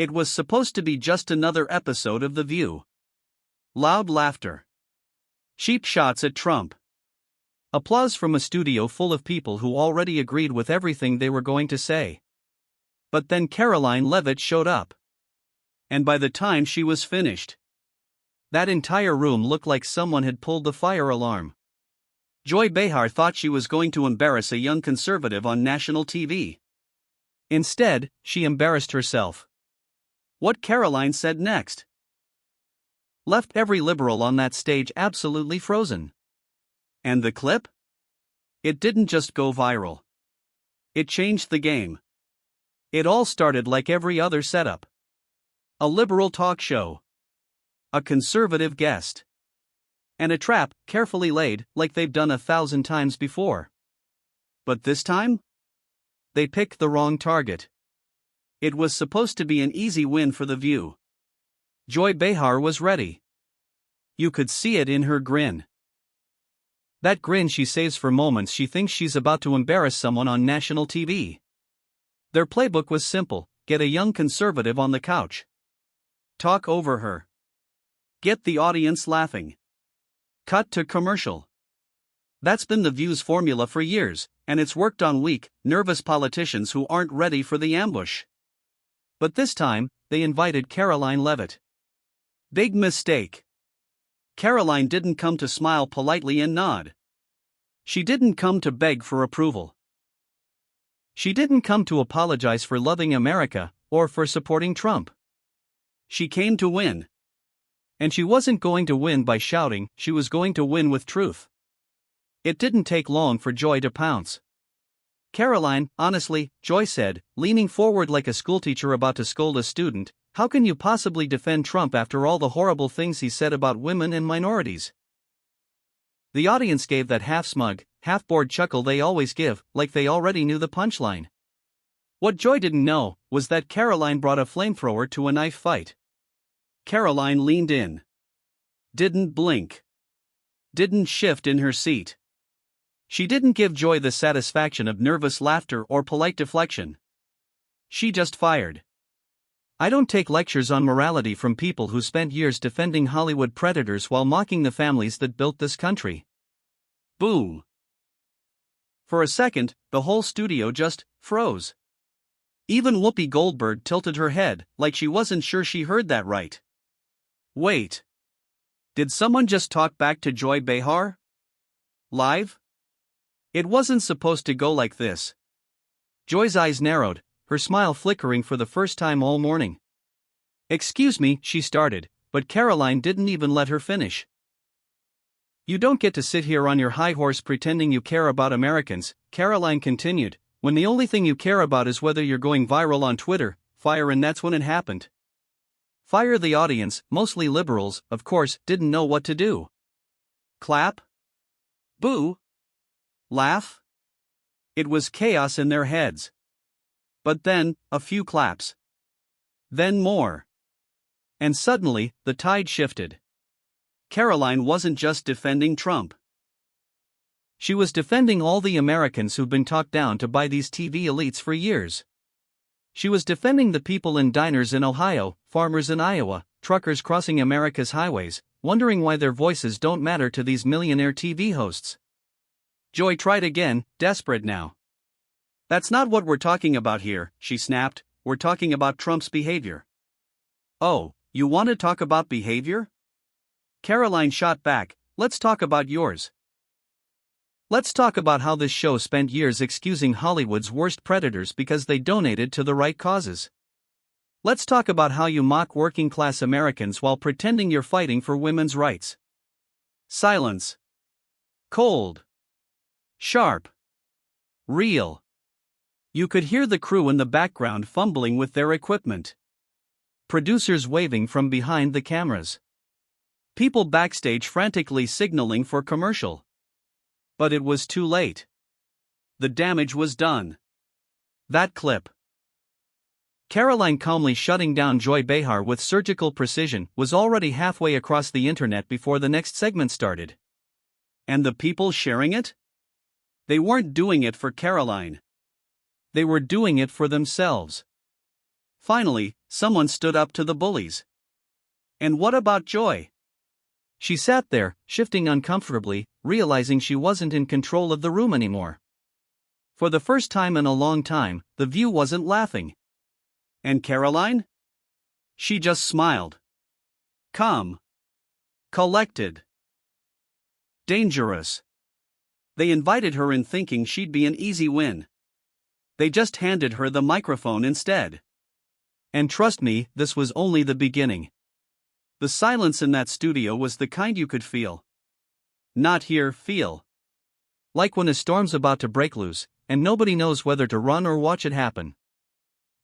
It was supposed to be just another episode of The View. Loud laughter. Cheap shots at Trump. Applause from a studio full of people who already agreed with everything they were going to say. But then Karoline Leavitt showed up. And by the time she was finished, that entire room looked like someone had pulled the fire alarm. Joy Behar thought she was going to embarrass a young conservative on national TV. Instead, she embarrassed herself. What Karoline said next left every liberal on that stage absolutely frozen. And the clip? It didn't just go viral. It changed the game. It all started like every other setup. A liberal talk show. A conservative guest. And a trap, carefully laid, like they've done 1,000 times before. But this time? They picked the wrong target. It was supposed to be an easy win for The View. Joy Behar was ready. You could see it in her grin. That grin she saves for moments she thinks she's about to embarrass someone on national TV. Their playbook was simple: get a young conservative on the couch. Talk over her. Get the audience laughing. Cut to commercial. That's been The View's formula for years, and it's worked on weak, nervous politicians who aren't ready for the ambush. But this time, they invited Karoline Leavitt. Big mistake. Karoline didn't come to smile politely and nod. She didn't come to beg for approval. She didn't come to apologize for loving America, or for supporting Trump. She came to win. And she wasn't going to win by shouting, she was going to win with truth. It didn't take long for Joy to pounce. Karoline, honestly, Joy said, leaning forward like a schoolteacher about to scold a student, how can you possibly defend Trump after all the horrible things he said about women and minorities? The audience gave that half-smug, half-bored chuckle they always give, like they already knew the punchline. What Joy didn't know was that Karoline brought a flamethrower to a knife fight. Karoline leaned in. Didn't blink. Didn't shift in her seat. She didn't give Joy the satisfaction of nervous laughter or polite deflection. She just fired. I don't take lectures on morality from people who spent years defending Hollywood predators while mocking the families that built this country. Boom. For a second, the whole studio just froze. Even Whoopi Goldberg tilted her head, like she wasn't sure she heard that right. Wait. Did someone just talk back to Joy Behar? Live? It wasn't supposed to go like this. Joy's eyes narrowed, her smile flickering for the first time all morning. Excuse me, she started, but Karoline didn't even let her finish. You don't get to sit here on your high horse pretending you care about Americans, Karoline continued, when the only thing you care about is whether you're going viral on Twitter. Fire, and that's when it happened. Fire. The audience, mostly liberals, of course, didn't know what to do. Clap? Boo? Laugh? It was chaos in their heads. But then, a few claps. Then more. And suddenly, the tide shifted. Karoline wasn't just defending Trump. She was defending all the Americans who've been talked down to by these TV elites for years. She was defending the people in diners in Ohio, farmers in Iowa, truckers crossing America's highways, wondering why their voices don't matter to these millionaire TV hosts. Joy tried again, desperate now. That's not what we're talking about here, she snapped. We're talking about Trump's behavior. Oh, you want to talk about behavior? Karoline shot back, let's talk about yours. Let's talk about how this show spent years excusing Hollywood's worst predators because they donated to the right causes. Let's talk about how you mock working-class Americans while pretending you're fighting for women's rights. Silence. Cold. Sharp. Real. You could hear the crew in the background fumbling with their equipment. Producers waving from behind the cameras. People backstage frantically signaling for commercial. But it was too late. The damage was done. That clip. Karoline calmly shutting down Joy Behar with surgical precision was already halfway across the internet before the next segment started. And the people sharing it? They weren't doing it for Karoline. They were doing it for themselves. Finally, someone stood up to the bullies. And what about Joy? She sat there, shifting uncomfortably, realizing she wasn't in control of the room anymore. For the first time in a long time, the View wasn't laughing. And Karoline? She just smiled. Calm. Collected. Dangerous. They invited her in thinking she'd be an easy win. They just handed her the microphone instead. And trust me, this was only the beginning. The silence in that studio was the kind you could feel. Not hear, feel. Like when a storm's about to break loose, and nobody knows whether to run or watch it happen.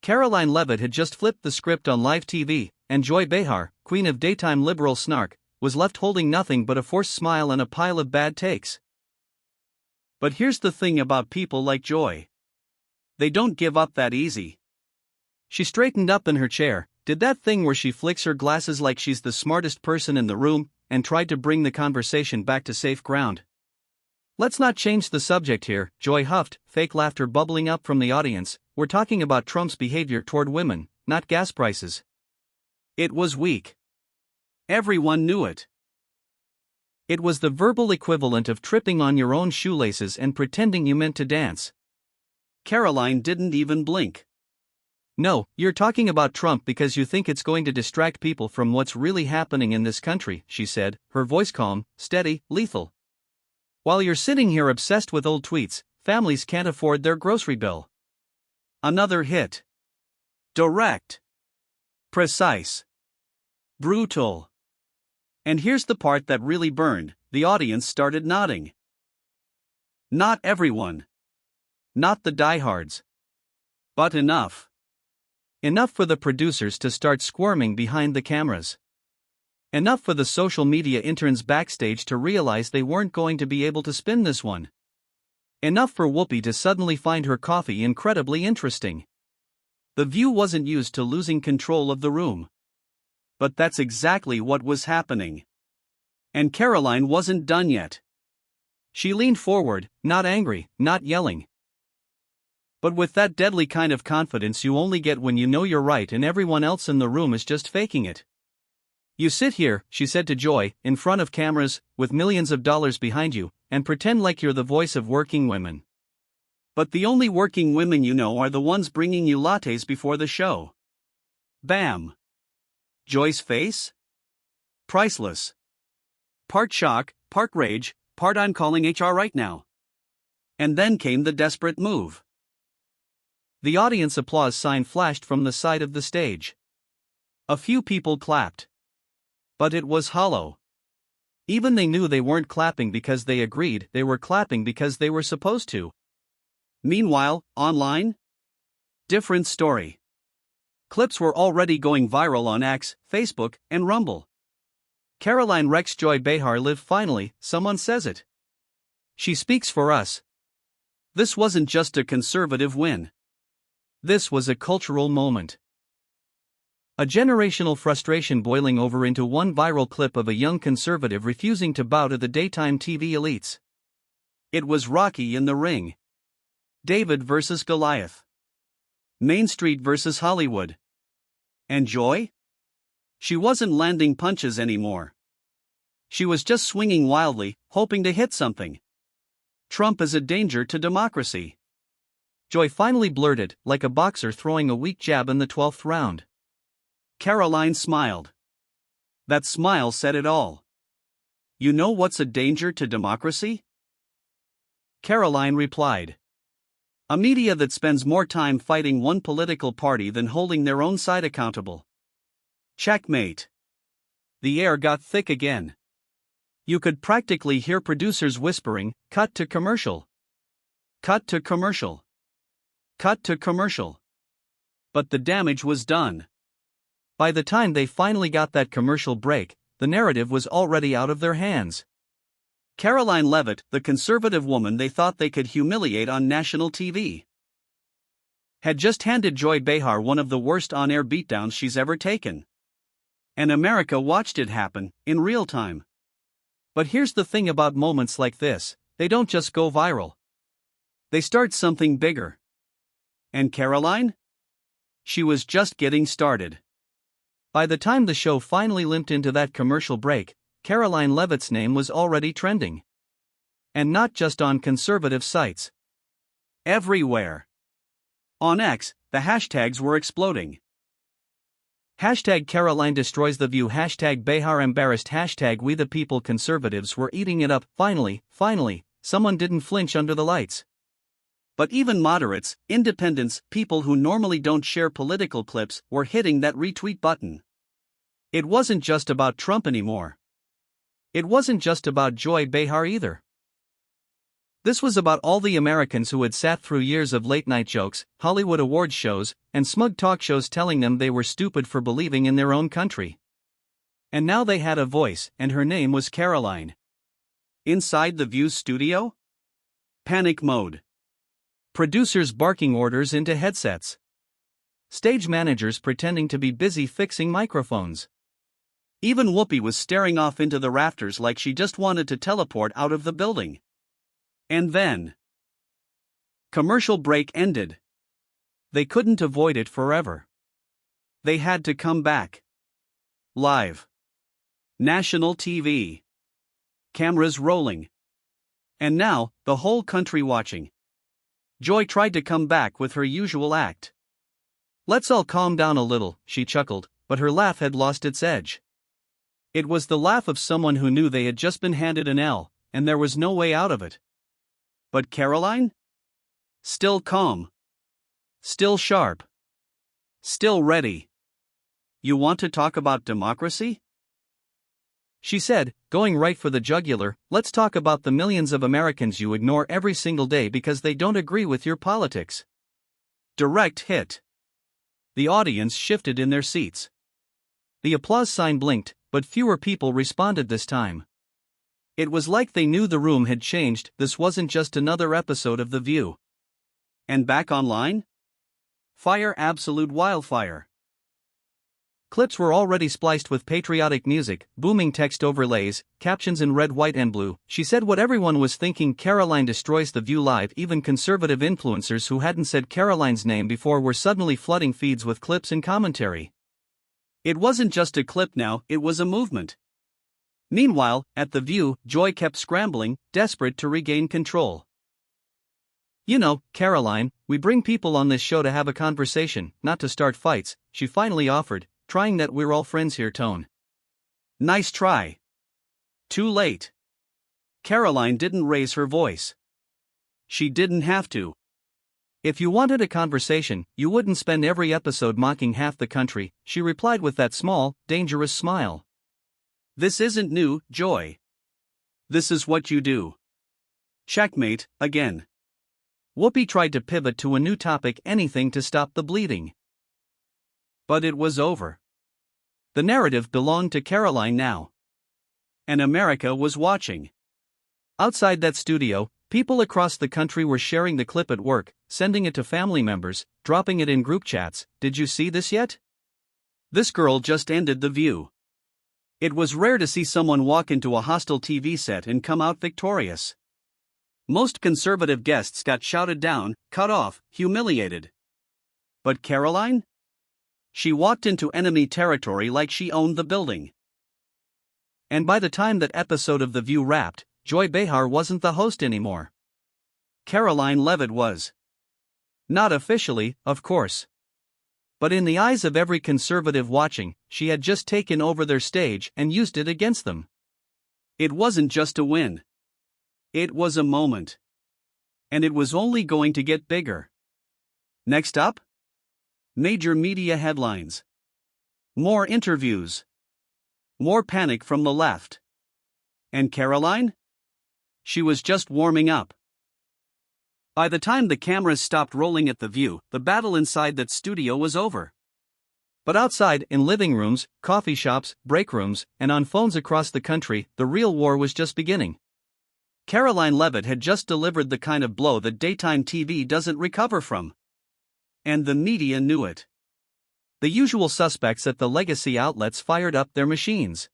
Karoline Leavitt had just flipped the script on live TV, and Joy Behar, queen of daytime liberal snark, was left holding nothing but a forced smile and a pile of bad takes. But here's the thing about people like Joy. They don't give up that easy. She straightened up in her chair, did that thing where she flicks her glasses like she's the smartest person in the room, and tried to bring the conversation back to safe ground. Let's not change the subject here, Joy huffed, fake laughter bubbling up from the audience. We're talking about Trump's behavior toward women, not gas prices. It was weak. Everyone knew it. It was the verbal equivalent of tripping on your own shoelaces and pretending you meant to dance. Karoline didn't even blink. No, you're talking about Trump because you think it's going to distract people from what's really happening in this country, she said, her voice calm, steady, lethal. While you're sitting here obsessed with old tweets, families can't afford their grocery bill. Another hit. Direct. Precise. Brutal. And here's the part that really burned, the audience started nodding. Not everyone. Not the diehards. But enough. Enough for the producers to start squirming behind the cameras. Enough for the social media interns backstage to realize they weren't going to be able to spin this one. Enough for Whoopi to suddenly find her coffee incredibly interesting. The View wasn't used to losing control of the room. But that's exactly what was happening. And Karoline wasn't done yet. She leaned forward, not angry, not yelling. But with that deadly kind of confidence you only get when you know you're right and everyone else in the room is just faking it. You sit here, she said to Joy, in front of cameras, with millions of dollars behind you, and pretend like you're the voice of working women. But the only working women you know are the ones bringing you lattes before the show. Bam. Joy's face? Priceless. Part shock, part rage, part I'm calling HR right now. And then came the desperate move. The audience applause sign flashed from the side of the stage. A few people clapped. But it was hollow. Even they knew they weren't clapping because they agreed, they were clapping because they were supposed to. Meanwhile, online? Different story. Clips were already going viral on X, Facebook, and Rumble. Karoline Rex Joy Behar live finally, someone says it. She speaks for us. This wasn't just a conservative win. This was a cultural moment. A generational frustration boiling over into one viral clip of a young conservative refusing to bow to the daytime TV elites. It was Rocky in the ring. David versus Goliath. Main Street versus Hollywood. And Joy? She wasn't landing punches anymore. She was just swinging wildly, hoping to hit something. Trump is a danger to democracy. Joy finally blurted, like a boxer throwing a weak jab in the 12th round. Karoline smiled. That smile said it all. You know what's a danger to democracy? Karoline replied. A media that spends more time fighting one political party than holding their own side accountable. Checkmate. The air got thick again. You could practically hear producers whispering, "Cut to commercial. Cut to commercial. Cut to commercial." But the damage was done. By the time they finally got that commercial break, the narrative was already out of their hands. Karoline Leavitt, the conservative woman they thought they could humiliate on national TV, had just handed Joy Behar one of the worst on-air beatdowns she's ever taken. And America watched it happen, in real time. But here's the thing about moments like this, they don't just go viral. They start something bigger. And Karoline? She was just getting started. By the time the show finally limped into that commercial break, Karoline Leavitt's name was already trending. And not just on conservative sites. Everywhere. On X, the hashtags were exploding. Hashtag Karoline destroys the view, hashtag Behar embarrassed, hashtag we the people. Conservatives were eating it up. Finally, someone didn't flinch under the lights. But even moderates, independents, people who normally don't share political clips, were hitting that retweet button. It wasn't just about Trump anymore. It wasn't just about Joy Behar either. This was about all the Americans who had sat through years of late-night jokes, Hollywood awards shows, and smug talk shows telling them they were stupid for believing in their own country. And now they had a voice, and her name was Karoline. Inside the View's studio? Panic mode. Producers barking orders into headsets. Stage managers pretending to be busy fixing microphones. Even Whoopi was staring off into the rafters like she just wanted to teleport out of the building. And then, commercial break ended. They couldn't avoid it forever. They had to come back. Live. National TV. Cameras rolling. And now, the whole country watching. Joy tried to come back with her usual act. Let's all calm down a little, she chuckled, but her laugh had lost its edge. It was the laugh of someone who knew they had just been handed an L, and there was no way out of it. But Karoline? Still calm. Still sharp. Still ready. You want to talk about democracy? She said, going right for the jugular, let's talk about the millions of Americans you ignore every single day because they don't agree with your politics. Direct hit. The audience shifted in their seats. The applause sign blinked, but fewer people responded this time. It was like they knew the room had changed. This wasn't just another episode of The View. And back online? Fire, absolute wildfire. Clips were already spliced with patriotic music, booming text overlays, captions in red, white, and blue. She said what everyone was thinking: Karoline destroys The View live. Even conservative influencers who hadn't said Karoline's name before were suddenly flooding feeds with clips and commentary. It wasn't just a clip now, it was a movement. Meanwhile, at The View, Joy kept scrambling, desperate to regain control. You know, Karoline, we bring people on this show to have a conversation, not to start fights, she finally offered, trying that we're all friends here tone. Nice try. Too late. Karoline didn't raise her voice. She didn't have to. If you wanted a conversation, you wouldn't spend every episode mocking half the country, she replied with that small, dangerous smile. This isn't new, Joy. This is what you do. Checkmate, again. Whoopi tried to pivot to a new topic, anything to stop the bleeding. But it was over. The narrative belonged to Karoline now. And America was watching. Outside that studio, people across the country were sharing the clip at work, sending it to family members, dropping it in group chats. Did you see this yet? This girl just ended The View. It was rare to see someone walk into a hostile TV set and come out victorious. Most conservative guests got shouted down, cut off, humiliated. But Karoline? She walked into enemy territory like she owned the building. And by the time that episode of The View wrapped, Joy Behar wasn't the host anymore. Karoline Leavitt was. Not officially, of course. But in the eyes of every conservative watching, she had just taken over their stage and used it against them. It wasn't just a win. It was a moment. And it was only going to get bigger. Next up? Major media headlines. More interviews. More panic from the left. And Karoline? She was just warming up. By the time the cameras stopped rolling at The View, the battle inside that studio was over. But outside, in living rooms, coffee shops, break rooms, and on phones across the country, the real war was just beginning. Karoline Leavitt had just delivered the kind of blow that daytime TV doesn't recover from. And the media knew it. The usual suspects at the legacy outlets fired up their machines.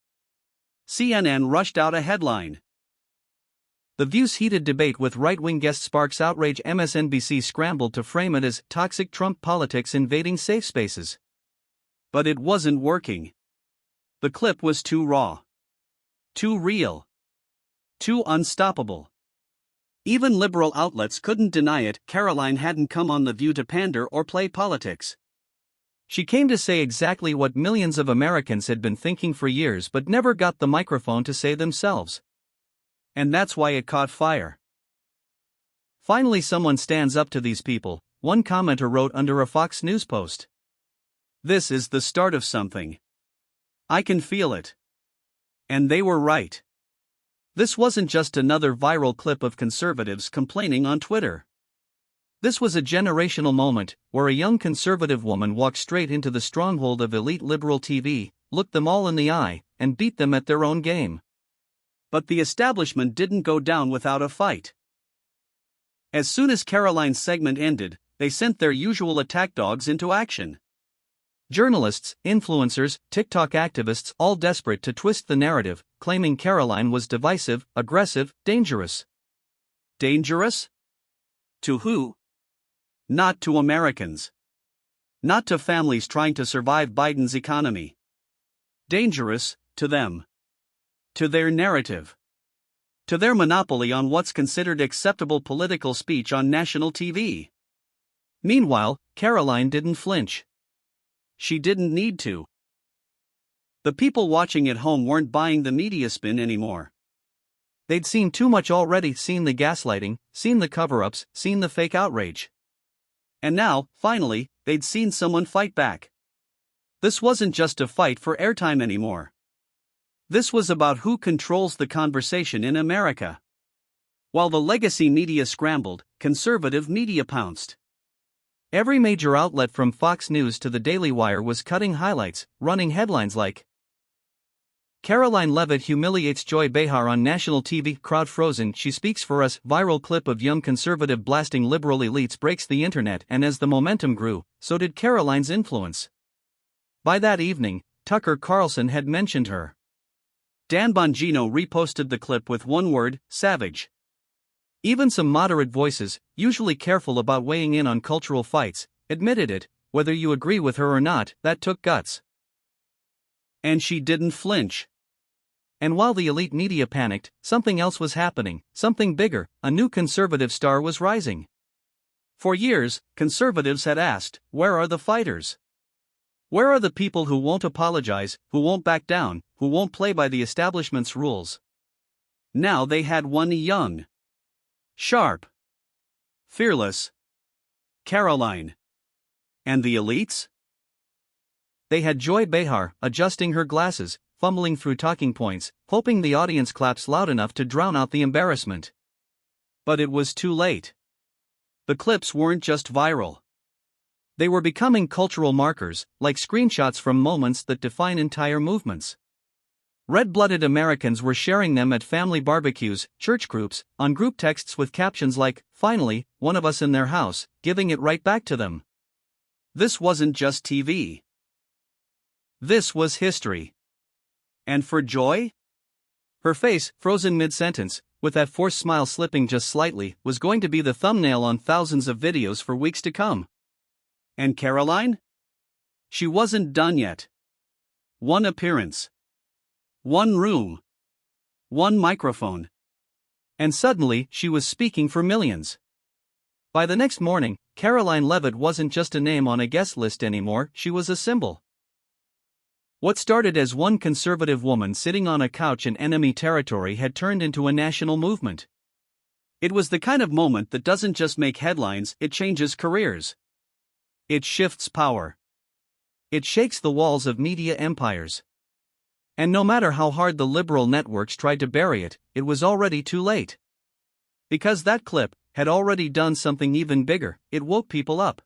CNN rushed out a headline. The View's heated debate with right-wing guest sparks outrage. MSNBC scrambled to frame it as toxic Trump politics invading safe spaces. But it wasn't working. The clip was too raw. Too real. Too unstoppable. Even liberal outlets couldn't deny it. Karoline hadn't come on The View to pander or play politics. She came to say exactly what millions of Americans had been thinking for years but never got the microphone to say themselves. And that's why it caught fire. Finally, someone stands up to these people, one commenter wrote under a Fox News post. This is the start of something. I can feel it. And they were right. This wasn't just another viral clip of conservatives complaining on Twitter. This was a generational moment, where a young conservative woman walked straight into the stronghold of elite liberal TV, looked them all in the eye, and beat them at their own game. But the establishment didn't go down without a fight. As soon as Karoline's segment ended, they sent their usual attack dogs into action. Journalists, influencers, TikTok activists, all desperate to twist the narrative, claiming Karoline was divisive, aggressive, dangerous. Dangerous? To who? Not to Americans. Not to families trying to survive Biden's economy. Dangerous, to them. To their narrative. To their monopoly on what's considered acceptable political speech on national TV. Meanwhile, Karoline didn't flinch. She didn't need to. The people watching at home weren't buying the media spin anymore. They'd seen too much already, seen the gaslighting, seen the cover-ups, seen the fake outrage. And now, finally, they'd seen someone fight back. This wasn't just a fight for airtime anymore. This was about who controls the conversation in America. While the legacy media scrambled, conservative media pounced. Every major outlet from Fox News to the Daily Wire was cutting highlights, running headlines like Karoline Leavitt humiliates Joy Behar on national TV, crowd frozen, she speaks for us, viral clip of young conservative blasting liberal elites breaks the internet. And as the momentum grew, so did Karoline's influence. By that evening, Tucker Carlson had mentioned her. Dan Bongino reposted the clip with one word, savage. Even some moderate voices, usually careful about weighing in on cultural fights, admitted it. Whether you agree with her or not, that took guts. And she didn't flinch. And while the elite media panicked, something else was happening, something bigger. A new conservative star was rising. For years, conservatives had asked, where are the fighters? Where are the people who won't apologize, who won't back down, who won't play by the establishment's rules? Now they had one: young, sharp, fearless Karoline. And the elites? They had Joy Behar, adjusting her glasses, fumbling through talking points, hoping the audience claps loud enough to drown out the embarrassment. But it was too late. The clips weren't just viral. They were becoming cultural markers, like screenshots from moments that define entire movements. Red-blooded Americans were sharing them at family barbecues, church groups, on group texts with captions like, finally, one of us in their house, giving it right back to them. This wasn't just TV. This was history. And for Joy? Her face, frozen mid-sentence, with that forced smile slipping just slightly, was going to be the thumbnail on thousands of videos for weeks to come. And Karoline? She wasn't done yet. One appearance. One room. One microphone. And suddenly, she was speaking for millions. By the next morning, Karoline Leavitt wasn't just a name on a guest list anymore, she was a symbol. What started as one conservative woman sitting on a couch in enemy territory had turned into a national movement. It was the kind of moment that doesn't just make headlines, it changes careers. It shifts power. It shakes the walls of media empires. And no matter how hard the liberal networks tried to bury it, it was already too late. Because that clip had already done something even bigger, it woke people up.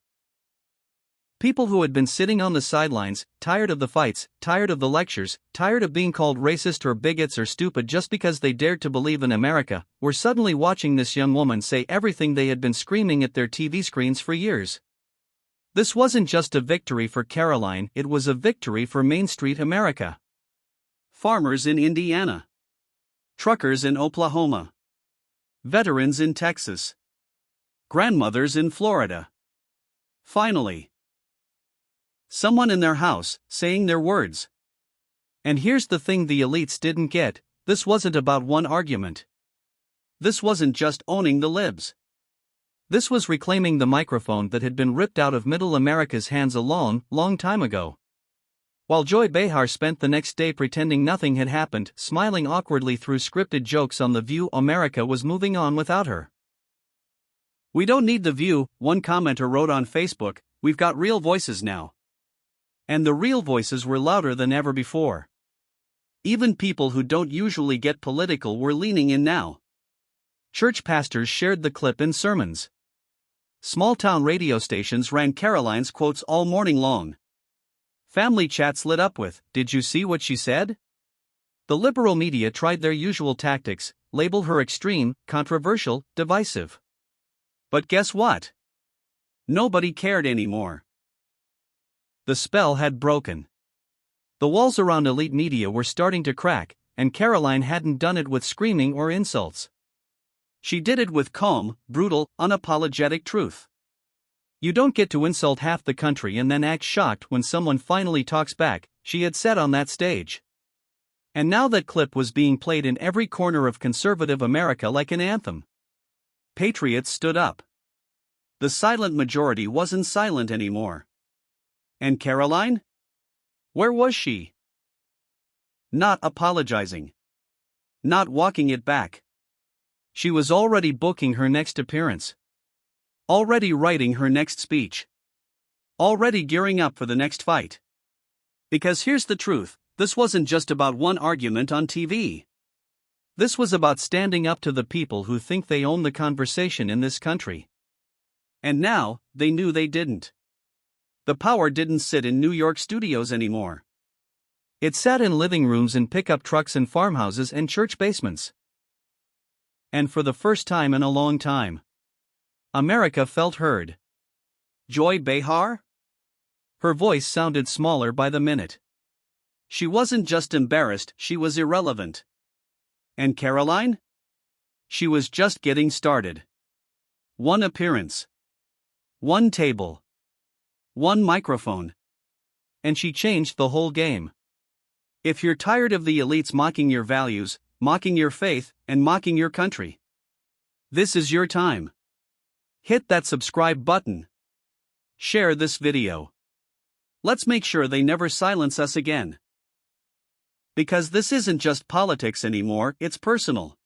People who had been sitting on the sidelines, tired of the fights, tired of the lectures, tired of being called racist or bigots or stupid just because they dared to believe in America, were suddenly watching this young woman say everything they had been screaming at their TV screens for years. This wasn't just a victory for Karoline, it was a victory for Main Street America. Farmers in Indiana. Truckers in Oklahoma. veterans in Texas, grandmothers in Florida. Finally, someone in their house, saying their words. And here's the thing the elites didn't get: this wasn't about one argument. This wasn't just owning the libs. This was reclaiming the microphone that had been ripped out of Middle America's hands a long time ago. While Joy Behar spent the next day pretending nothing had happened, smiling awkwardly through scripted jokes on The View, America was moving on without her. "We don't need The View," one commenter wrote on Facebook, "we've got real voices now." And the real voices were louder than ever before. Even people who don't usually get political were leaning in now. Church pastors shared the clip in sermons. Small-town radio stations ran Karoline's quotes all morning long. Family chats lit up with, "Did you see what she said?" The liberal media tried their usual tactics: label her extreme, controversial, divisive. But guess what? Nobody cared anymore. The spell had broken. The walls around elite media were starting to crack, and Karoline hadn't done it with screaming or insults. She did it with calm, brutal, unapologetic truth. "You don't get to insult half the country and then act shocked when someone finally talks back," she had said on that stage. And now that clip was being played in every corner of conservative America like an anthem. Patriots stood up. The silent majority wasn't silent anymore. And Karoline? Where was she? Not apologizing. Not walking it back. She was already booking her next appearance. Already writing her next speech. Already gearing up for the next fight. Because here's the truth: this wasn't just about one argument on TV. This was about standing up to the people who think they own the conversation in this country. And now, they knew they didn't. The power didn't sit in New York studios anymore. It sat in living rooms and pickup trucks and farmhouses and church basements. And for the first time in a long time, America felt heard. Joy Behar? Her voice sounded smaller by the minute. She wasn't just embarrassed, she was irrelevant. And Karoline? She was just getting started. One appearance. One table. One microphone. And she changed the whole game. If you're tired of the elites mocking your values, mocking your faith, and mocking your country, this is your time. Hit that subscribe button. Share this video. Let's make sure they never silence us again. Because this isn't just politics anymore, it's personal.